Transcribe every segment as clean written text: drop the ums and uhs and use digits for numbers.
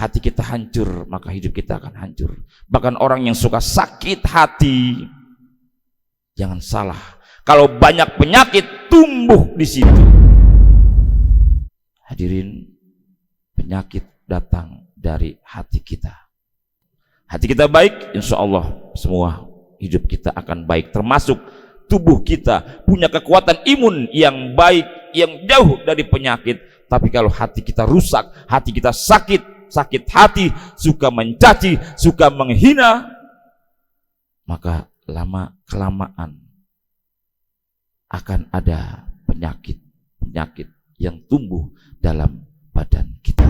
hati kita hancur, maka hidup kita akan hancur. Bahkan orang yang suka sakit hati, jangan salah, kalau banyak penyakit tumbuh di situ. Hadirin, penyakit datang dari hati kita. Hati kita baik, insya Allah semua hidup kita akan baik, termasuk tubuh kita punya kekuatan imun yang baik, yang jauh dari penyakit. Tapi kalau hati kita rusak, hati kita sakit hati, suka mencaci, suka menghina, maka lama-kelamaan akan ada penyakit yang tumbuh dalam badan kita.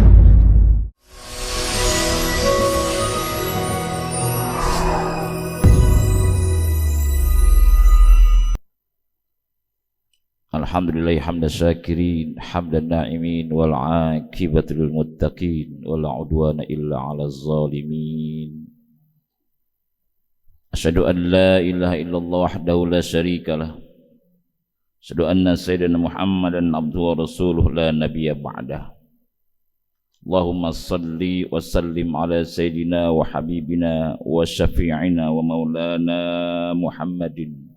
Alhamdulillah hamdan syakirin, hamdan na'imin, wal 'aqibatu lil muttaqin, wala 'udwana illa 'alal zalimin. Asyhadu an la ilaha illallah wahdahu la syarikalah. Asyhadu anna sayyidina Muhammadan abduhu wa rasuluh la nabiyya ba'dah. Allahumma salli wa sallim ala sayyidina wa habibina wa syafi'ina wa maulana Muhammadin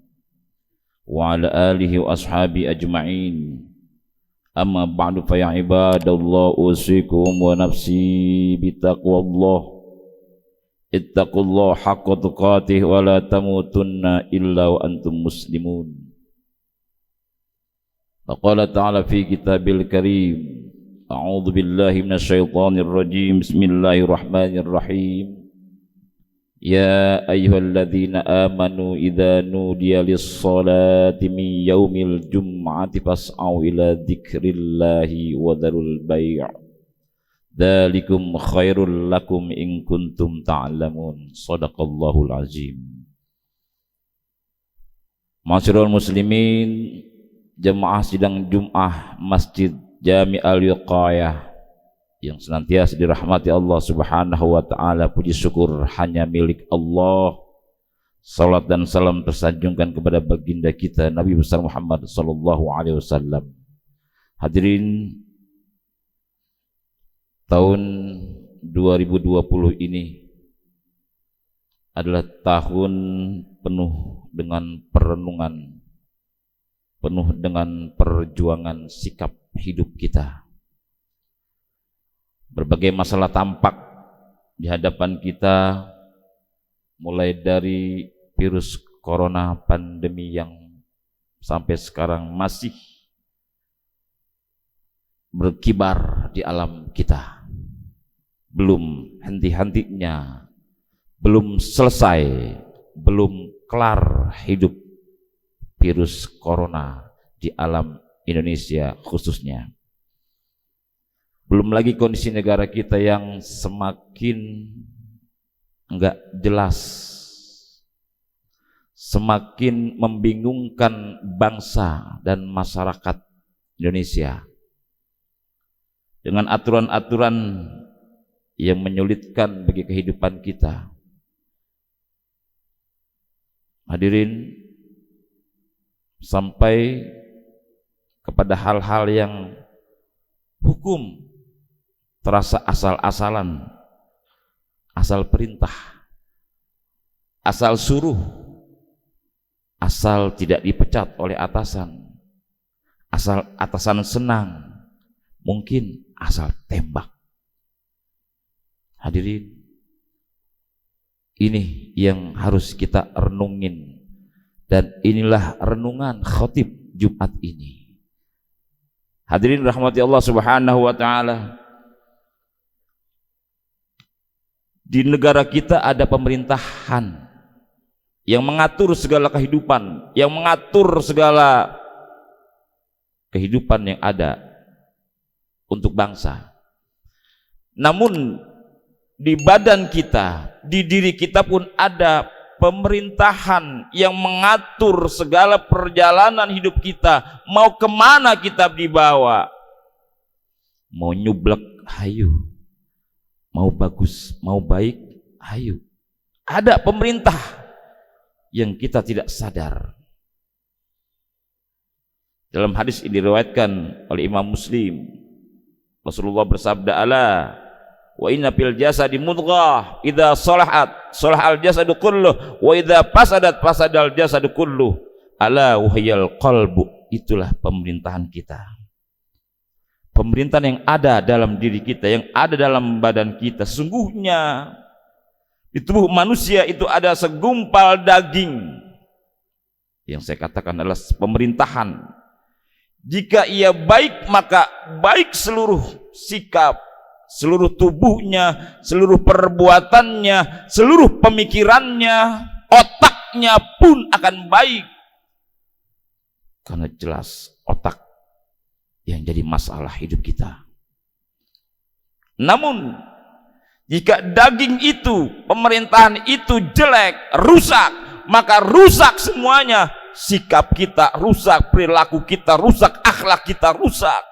wa ala alihi wa ashabi ajma'in. Amma ba'du, fa ya ibadallah, usikum wa nafsi bitaqwallah. Ittaqullah haqqa tuqatih wa la tamutunna illa wa antum muslimun. Faqala ta'ala fi kitabil karim, a'udzu billahi minasyaitonir rajim, bismillahirrahmanirrahim. Ya ayyuhalladzina amanu idza nudiya lis-salati min yaumil jum'ati fas'au ila dzikrillahi wa dzarul bai'. Dzalikum khairul lakum in kuntum ta'lamun. Shadaqallahul azim. Ma'asyiral muslimin, jemaah sidang Jum'ah Masjid Jami' Al-Wiqayah yang senantiasa dirahmati Allah Subhanahu wa ta'ala. Puji syukur hanya milik Allah. Salat dan salam tersanjungkan kepada baginda kita Nabi besar Muhammad sallallahu alaihi wasallam. Hadirin, tahun 2020 ini adalah tahun penuh dengan perenungan, penuh dengan perjuangan sikap hidup kita. Berbagai masalah tampak di hadapan kita, mulai dari virus corona, pandemi yang sampai sekarang masih berkibar di alam kita. Belum henti-hentinya, belum selesai, belum kelar hidup virus corona di alam Indonesia khususnya. Belum lagi kondisi negara kita yang semakin enggak jelas, semakin membingungkan bangsa dan masyarakat Indonesia dengan aturan-aturan yang menyulitkan bagi kehidupan kita. Hadirin, sampai kepada hal-hal yang hukum terasa asal-asalan, asal perintah, asal suruh, asal tidak dipecat oleh atasan, asal atasan senang, mungkin asal tembak. Hadirin, ini yang harus kita renungin, dan inilah renungan khatib Jumat ini. Hadirin rahmati Allah Subhanahu wa ta'ala, di negara kita ada pemerintahan yang mengatur segala kehidupan, yang mengatur segala kehidupan yang ada untuk bangsa. Namun di badan kita, di diri kita pun ada pemerintahan yang mengatur segala perjalanan hidup kita. Mau kemana kita dibawa? Mau nyublek, hayu. Mau bagus, mau baik, hayu. Ada pemerintah yang kita tidak sadar. Dalam hadis ini diriwayatkan oleh Imam Muslim, Rasulullah bersabda, ala Wa inna fil jasadi mudghah idza salahat salahal jasadu kulluh wa idza fasadat fasadal jasadu kulluh ala wahyal qalbu. Itulah pemerintahan kita, pemerintahan yang ada dalam diri kita, yang ada dalam badan kita. Sesungguhnya di tubuh manusia itu ada segumpal daging, yang saya katakan adalah pemerintahan. Jika ia baik, maka baik seluruh sikap, seluruh tubuhnya, seluruh perbuatannya, seluruh pemikirannya, otaknya pun akan baik. Karena jelas otak yang jadi masalah hidup kita. Namun jika daging itu, pemerintahan itu jelek, rusak, maka rusak semuanya. Sikap kita rusak, perilaku kita rusak, akhlak kita rusak,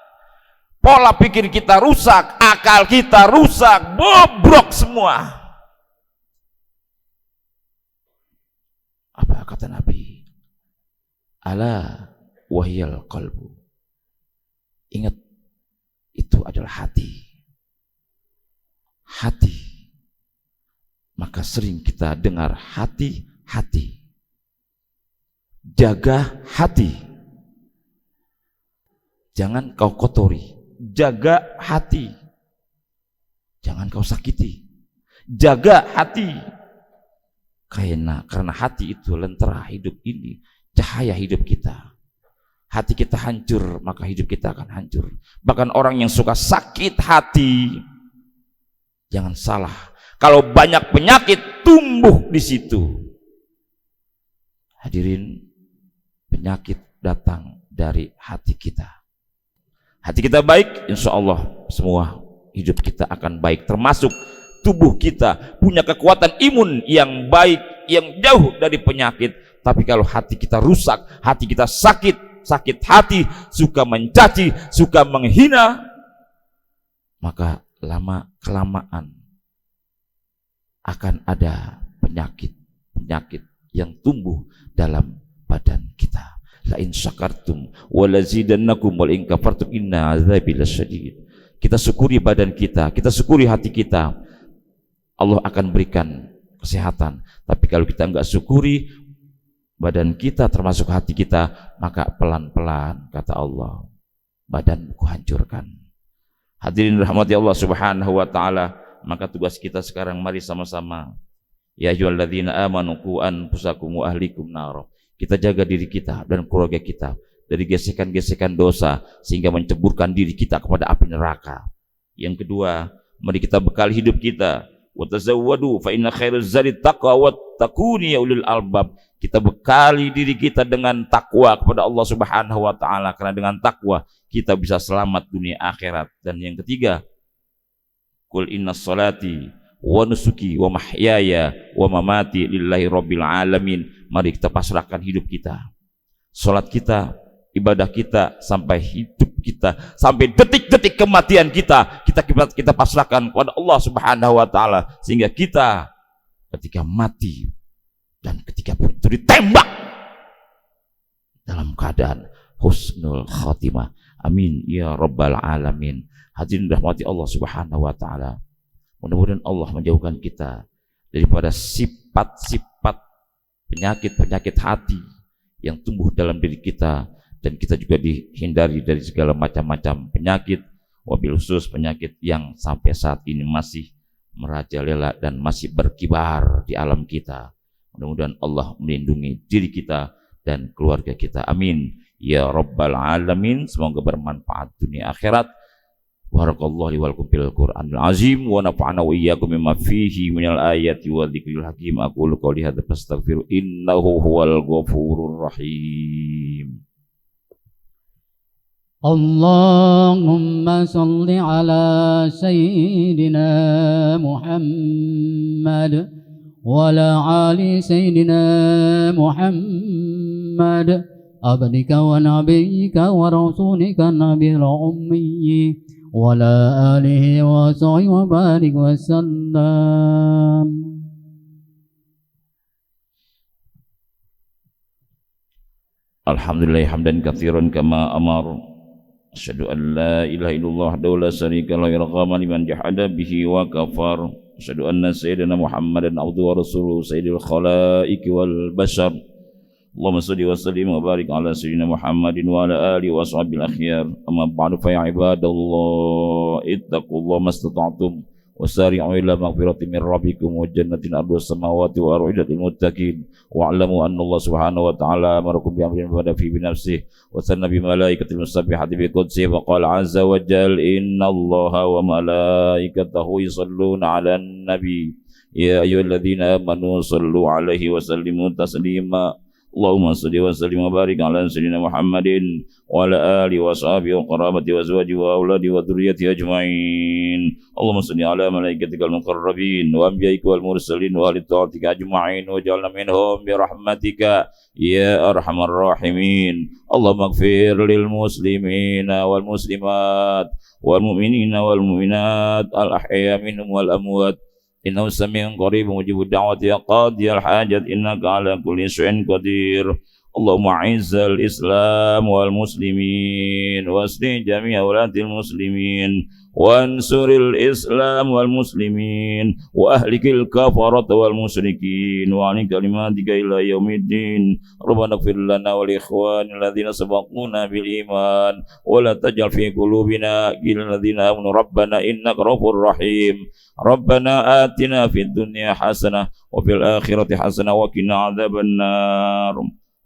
pola pikir kita rusak, akal kita rusak, bobrok semua. Apa kata Nabi? Ala wahyal qalbu. Ingat, itu adalah hati. Hati. Maka sering kita dengar hati-hati. Jaga hati. Jangan kau kotori. Jaga hati. Jangan kau sakiti. Jaga hati. Karena hati itu lentera hidup ini, cahaya hidup kita. Hati kita hancur, maka hidup kita akan hancur. Bahkan orang yang suka sakit hati, jangan salah, kalau banyak penyakit tumbuh di situ. Hadirin, penyakit datang dari hati kita. Hati kita baik, insya Allah semua hidup kita akan baik. Termasuk tubuh kita punya kekuatan imun yang baik, yang jauh dari penyakit. Tapi kalau hati kita rusak, hati kita sakit hati, suka mencaci, suka menghina, maka lama kelamaan akan ada penyakit yang tumbuh dalam badan kita. La in syakartum wa lazidannakum wa in kafartum inna azabi lasyadid. Kita syukuri badan kita, kita syukuri hati kita, Allah akan berikan kesehatan. Tapi kalau kita enggak syukuri badan kita termasuk hati kita, maka pelan-pelan kata Allah, badanku hancurkan. Hadirin rahmati Allah Subhanahu wa taala, maka tugas kita sekarang mari sama-sama, ya ayyuhalladzina amanu qu anfusakum wa ahlikum nar. Kita jaga diri kita dan keluarga kita dari gesekan-gesekan dosa sehingga menceburkan diri kita kepada api neraka. Yang kedua, mari kita bekal hidup kita, wa tazawwadu fa inna khairaz zadi taqwa wattaquni ya ulil albab. Kita bekali diri kita dengan takwa kepada Allah Subhanahu wa taala, karena dengan takwa kita bisa selamat dunia akhirat. Dan yang ketiga, qul inna sholati wa nusuki wa mahyaya wa mamati lillahi rabbil alamin. Mari kita pasrahkan hidup kita, salat kita, ibadah kita, sampai hidup kita, sampai detik-detik kematian kita, kita pasrahkan kepada Allah Subhanahu wa taala, sehingga kita ketika mati dan ketika itu ditembak dalam keadaan husnul khatimah. Amin ya rabbal alamin. Hadirin rahmati Allah Subhanahu wa taala, mudah-mudahan Allah menjauhkan kita daripada sifat-sifat penyakit-penyakit hati yang tumbuh dalam diri kita, dan kita juga dihindari dari segala macam-macam penyakit, wabil khusus penyakit yang sampai saat ini masih merajalela dan masih berkibar di alam kita. Mudah-mudahan Allah melindungi diri kita dan keluarga kita. Amin ya rabbal alamin. Semoga bermanfaat dunia akhirat. Barakallahu li wa lakum fil Qur'anil azim wa nafa'ana wa iyyakum mimma fihi minal ayati wa dzikril hakim. Aqulu qouli hadza fastaghfiru innahu huwal ghafurur rahim. Allahumma salli ala sayyidina Muhammad wa ala ali sayyidina Muhammad abdika wa nabiyyika wa rasulika nabiyil ummi wa ala alihi wa sahbihi wa barik wa sallam. Alhamdulillah hamdan katsiran kama amar Asyhadu an la ilaha illallah wahdahu la syarika lahu irghaman liman jahada bihi wa kafar. Asyhadu anna sayyidina Muhammadan abduhu wa rasuluhu sayyidil khalaiqi wal bashar. Allahumma salli wa sallim wa barik ala sayyidina Muhammadin wa ala alihi wa sahbihi akhyar. Amma ba'du fa ya ibadallah ittaqullaha mastata'tum wasari'u ila maghfiratin min rabbikum wa jannatin arduha as-samawati wa ar'udat lil muttaqin wa'lamu anna Allah subhanahu wa ta'ala amarakum bi amrin bada fi nafsihi wa sanna bi malaikatil musabbihati bi qudsihi wa qala 'azza wa jalla inna Allaha wa malaikatahu yusalluna 'alan nabi ya ayyuhalladzina amanu sallu 'alaihi wa sallimu taslima. Allahumma salli wa sallim wa barik ala sayyidina Muhammadin wa ala alihi wa sahbihi wa qarabati wa azwaji wa auladi wa dhurriyyati ajma'in. Allahumma salli ala malaikatikal muqarrabin wa anbiya'ika wal mursalin wa ahli ta'atika ajma'in wa ja'alna minhum bi rahmatika ya arhamar rahimin. Allahumma ighfir lil muslimina wal muslimat wal mu'minina wal mu'minat al ahya minhum wal amwat. إنه سميع قريب مجيب الدعوة يا قاضي الحاجات إنك على كل شيء قدير. اللهم أعز الإسلام والمسلمين وأصلح جميع ولاة المسلمين وانصر الإسلام والمسلمين وأهلك الكفرة والمشركين وعن كلماتك إلى يوم الدين. ربنا اغفر لنا ولإخواننا الذين سبقونا بالإيمان ولا تجعل في قلوبنا غلا للذين آمنوا ربنا إنك رؤوف رحيم. ربنا آتنا في الدنيا حسنة وفي الآخرة حسنة وقنا عذاب النار.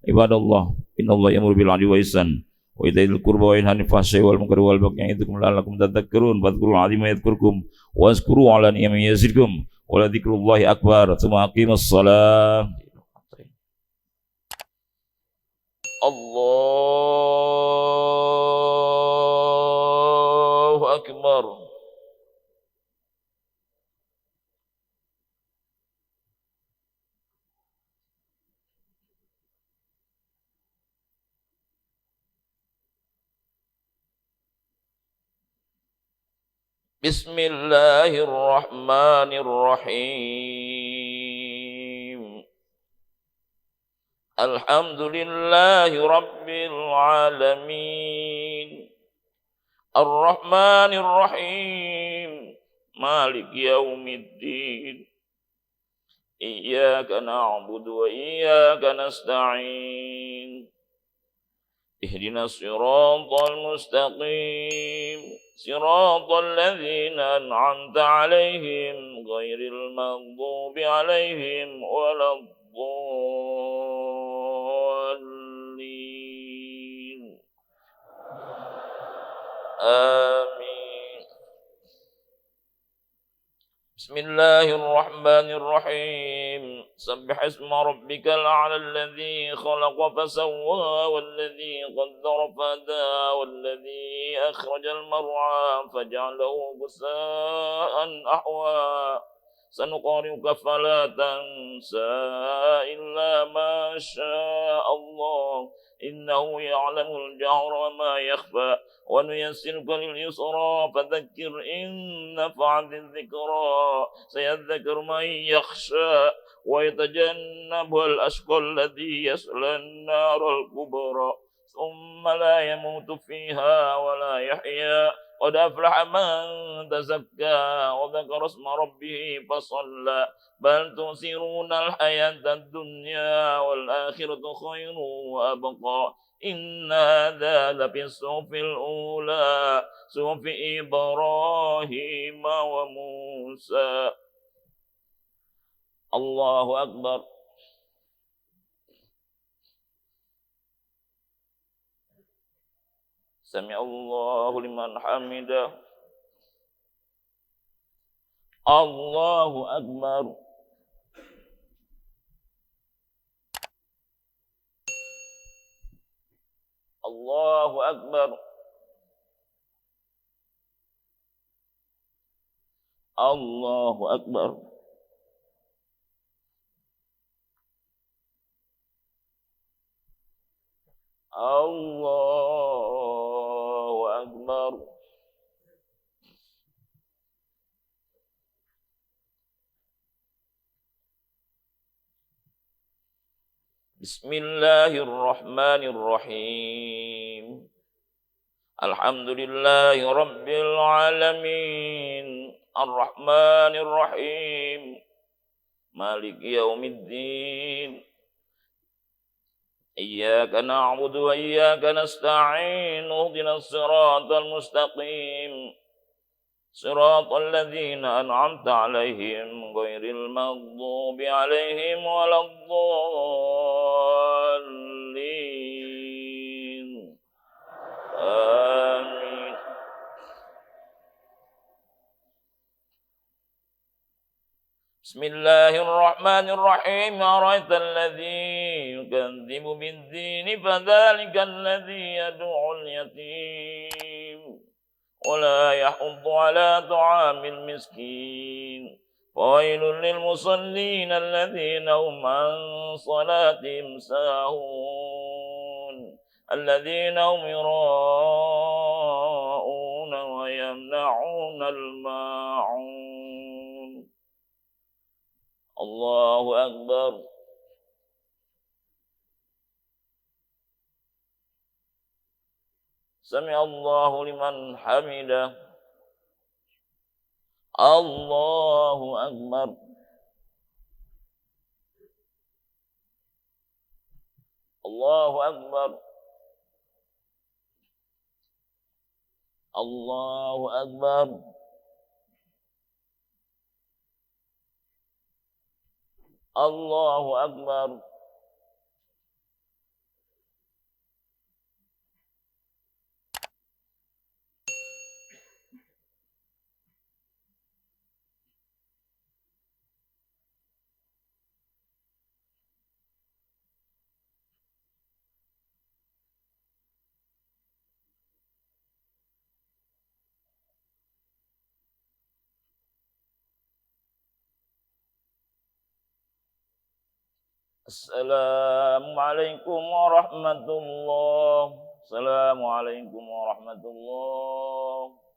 عباد الله إن الله يأمر بالعدل والإحسان وإيتاء ذي القربى وينهى عن الفحشاء والمنكر والبغي يعظكم لعلكم تذكرون فاذكروا العظيم يذكركم واذكروا على نعمه يزدكم ولذكر الله أكبر ثم أقيموا الصلاة. الله أكبر. بسم الله الرحمن الرحيم. الحمد لله رب العالمين الرحمن الرحيم مالك يوم الدين إياك نعبد وإياك نستعين اهدنا الصراط المستقيم صراط الذين أنعمت عليهم غير المغضوب عليهم ولا الضالين آمين. بسم الله الرحمن الرحيم. سبح اسم ربك الأعلى الذي خلق فسوى والذي قدر فهدى والذي أخرج المرعى فجعله غثاء أحوى سنقرئك فلا تنسى إلا ما شاء الله إنه يعلم الجهر وما يخفى ونيسرك لليسرى فذكر إن نفعت الذكرى سيذكر من يخشى ويتجنبها الأشقى الذي يصلى النار الكبرى ثم لا يموت فيها ولا يحيا قد أفلح من تزكى وذكر اسم ربه فصلى بل تؤثرون الحياة الدنيا والآخرة خير وأبقى إن هذا لفي الصحف الأولى صحف إبراهيم وموسى. الله أكبر. سمع الله لمن حمده. الله أكبر. الله أكبر. الله أكبر. الله أكبر. بسم الله الرحمن الرحيم. Alhamdulillahi Rabbil Alamin Ar-Rahmanir Rahim Maliki Yaumiddin Iyyaka na'budu wa iyyaka nasta'in Ihdinas siratal mustaqim Siratal ladzina an'amta 'alaihim ghairil maghdubi 'alaihim waladdallin. Amin. Bismillahirrahmanirrahim. Ara'aital ladzi yukadzibu bid-din fadzalikal ladzi yad'ul yatim wa la yahuddu 'ala ta'amil miskin. Fawailul lil musallin alladzina hum 'an salatihim sahun. Alladzina hum yura'una wa yamna'una al-ma'un. Allahu Akbar. Sami Allahu liman hamidah. Allahu Akbar. Allahu Akbar. Allahu Akbar. Allahu Akbar. Assalamualaikum warahmatullahi wabarakatuh. Assalamualaikum warahmatullahi wabarakatuh.